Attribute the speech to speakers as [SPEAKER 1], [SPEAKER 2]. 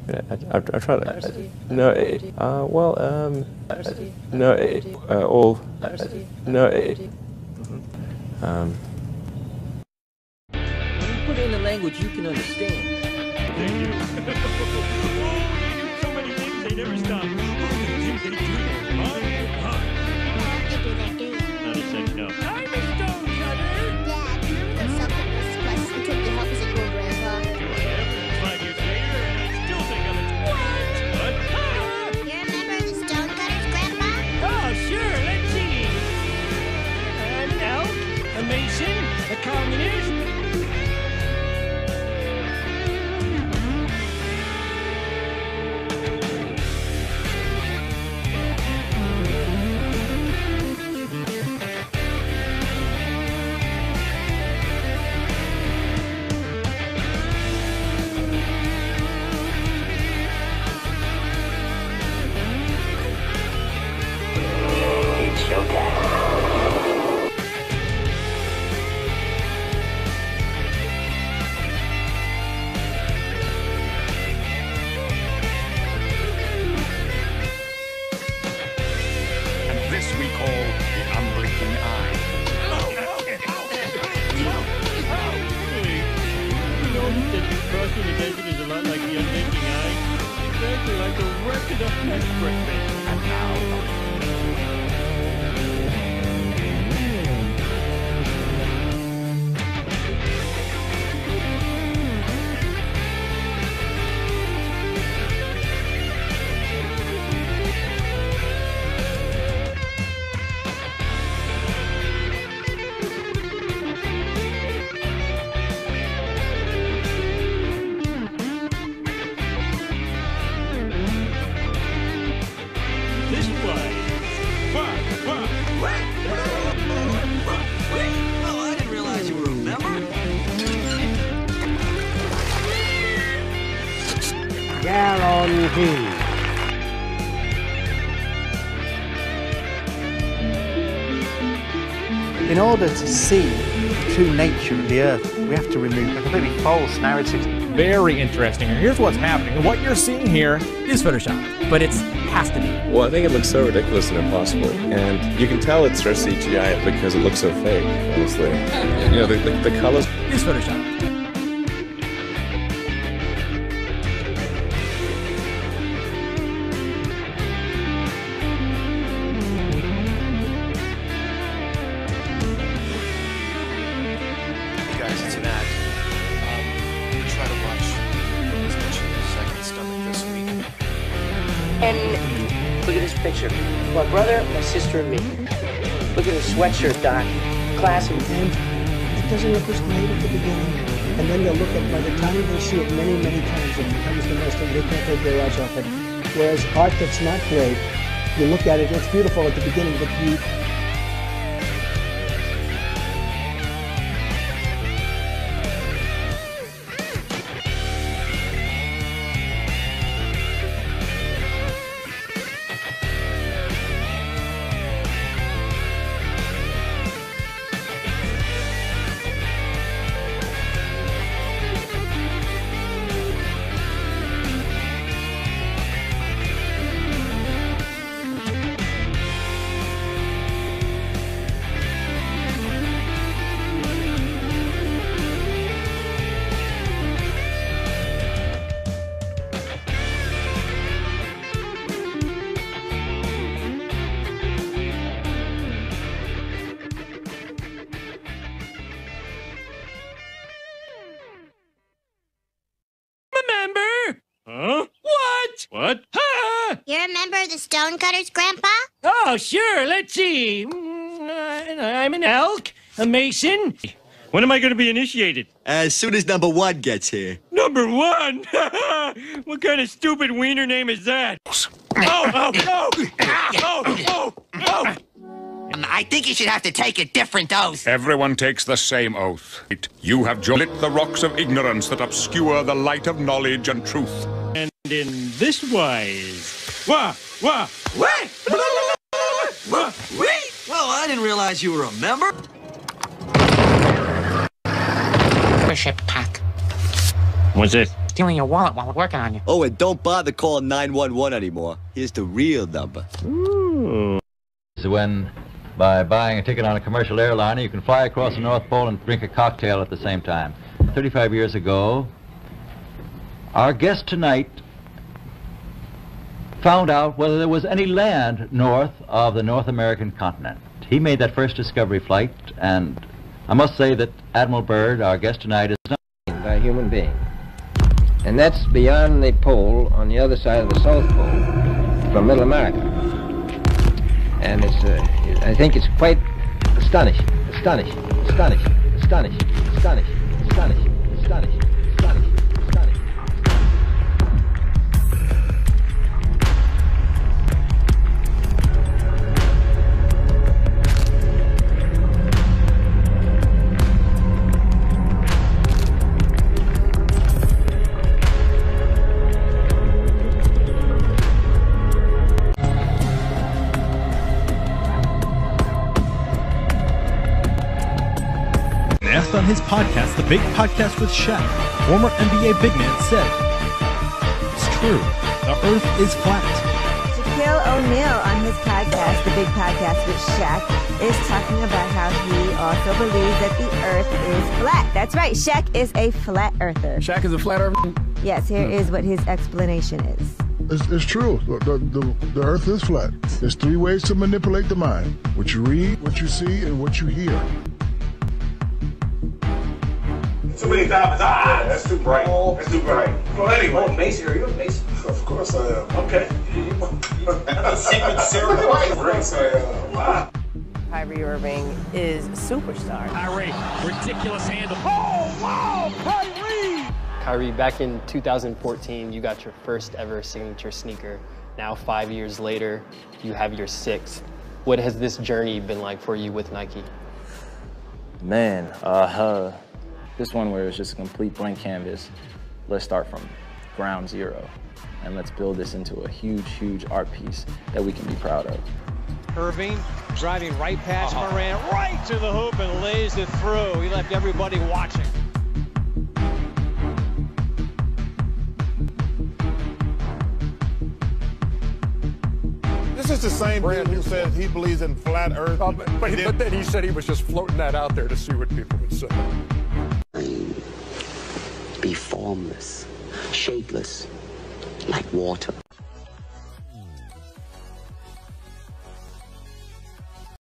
[SPEAKER 1] I try to. No, well, no, all. No,
[SPEAKER 2] Put it in a language you can understand.
[SPEAKER 3] They do. Oh, they do so many things, they never stop. Oh, the things they do. Not a such no. I'm a stone cutter.
[SPEAKER 4] Dad, you remember that something was quest you took to help us grow Grandpa?
[SPEAKER 3] Do I ever? 5 years later, and I still think I'm a... What? Ah!
[SPEAKER 4] You remember the Stonecutters, Grandpa?
[SPEAKER 3] Oh, sure, let's see. An elk, a mason, a communist.
[SPEAKER 5] This we call the unblinking eye.
[SPEAKER 3] You know that crossing the desert is a lot like the unblinking eye? Exactly like the wreck of the hash breakfast.
[SPEAKER 5] And now,
[SPEAKER 3] This way.
[SPEAKER 2] Oh, I didn't realize you were a member.
[SPEAKER 6] Guaranteed. In order to see the true nature of the Earth, we have to remove a completely false narrative.
[SPEAKER 7] Very interesting. And here's what's happening. And what you're seeing here is Photoshop, but it has to be.
[SPEAKER 1] well, I think it looks so ridiculous and impossible, and you can tell it's just CGI because it looks so fake. Honestly, you know, the colors.
[SPEAKER 7] Is Photoshop.
[SPEAKER 8] Hey guys, it's Matt. Try to watch as much as I can stomach this week.
[SPEAKER 9] And look at this picture. My brother, my sister, and me. Look at the sweatshirt, Doc. Classic.
[SPEAKER 10] And it doesn't look as great at the beginning. And then they'll look at, by the time they see it many, many times, it becomes the most, and they can't take their eyes off it. Whereas art that's not great, you look at it, it's beautiful at the beginning, but you...
[SPEAKER 3] Remember? Huh? What? What? Huh?
[SPEAKER 4] You remember the Stonecutters, Grandpa?
[SPEAKER 3] Oh, sure. Let's see. I'm an elk, a mason. When am I going to be initiated?
[SPEAKER 2] As soon as number 1 gets here.
[SPEAKER 3] Number 1? What kind of stupid wiener name is that? Oh!
[SPEAKER 2] I think you should have to take a different oath.
[SPEAKER 5] everyone takes the same oath. You have lit the rocks of ignorance that obscure the light of knowledge and truth.
[SPEAKER 3] And in this wise.
[SPEAKER 2] Wait! Well, I didn't realize you were a member.
[SPEAKER 9] Membership pack.
[SPEAKER 3] What's this?
[SPEAKER 2] stealing your wallet while we're working on you.
[SPEAKER 11] Oh, and don't bother calling 911 anymore. Here's the real number.
[SPEAKER 12] When, by buying a ticket on a commercial airliner, you can fly across the North Pole and drink a cocktail at the same time. 35 years ago, our guest tonight found out whether there was any land north of the North American continent. He made that first discovery flight, and I must say that Admiral Byrd, our guest tonight, is not
[SPEAKER 13] by a human being. And that's beyond the pole on the other side of the South Pole from Middle America. And it's, I think it's quite astonishing, astonishing, astonishing, astonishing, astonishing, astonishing, astonishing.
[SPEAKER 14] Asked on his podcast, The Big Podcast with Shaq, former NBA big man said, "It's true, the Earth is flat."
[SPEAKER 15] Shaquille O'Neal on his podcast, The Big Podcast with Shaq, is talking about how he also believes that the Earth is flat. That's right, Shaq is a flat earther.
[SPEAKER 16] Shaq is a flat earther?
[SPEAKER 15] Yes, here is what his explanation is.
[SPEAKER 17] It's true. The Earth is flat. There's 3 ways to manipulate the mind: what you read, what you see, and what you hear.
[SPEAKER 18] Too many diamonds. That's too bright. That's too bright. Well, anyway.
[SPEAKER 19] Oh, Mason, are you a Mason?
[SPEAKER 18] Of course I am.
[SPEAKER 19] Okay.
[SPEAKER 18] That's a secret ceremony. Yes, I am.
[SPEAKER 9] Kyrie Irving is a superstar.
[SPEAKER 3] Kyrie, ridiculous handle. Oh, wow, Kyrie!
[SPEAKER 20] Kyrie, back in 2014, you got your first ever signature sneaker. Now, 5 years later, you have your 6th. What has this journey been like for you with Nike?
[SPEAKER 16] Man, this one where it's just a complete blank canvas. Let's start from ground zero, and let's build this into a huge, huge art piece that we can be proud of.
[SPEAKER 3] Irving driving right past Moran, right to the hoop and lays it through. He left everybody watching.
[SPEAKER 18] This is the same dude who said he believes in flat Earth.
[SPEAKER 5] But then he said he was just floating that out there to see what people would say.
[SPEAKER 2] Be formless, shapeless, like water.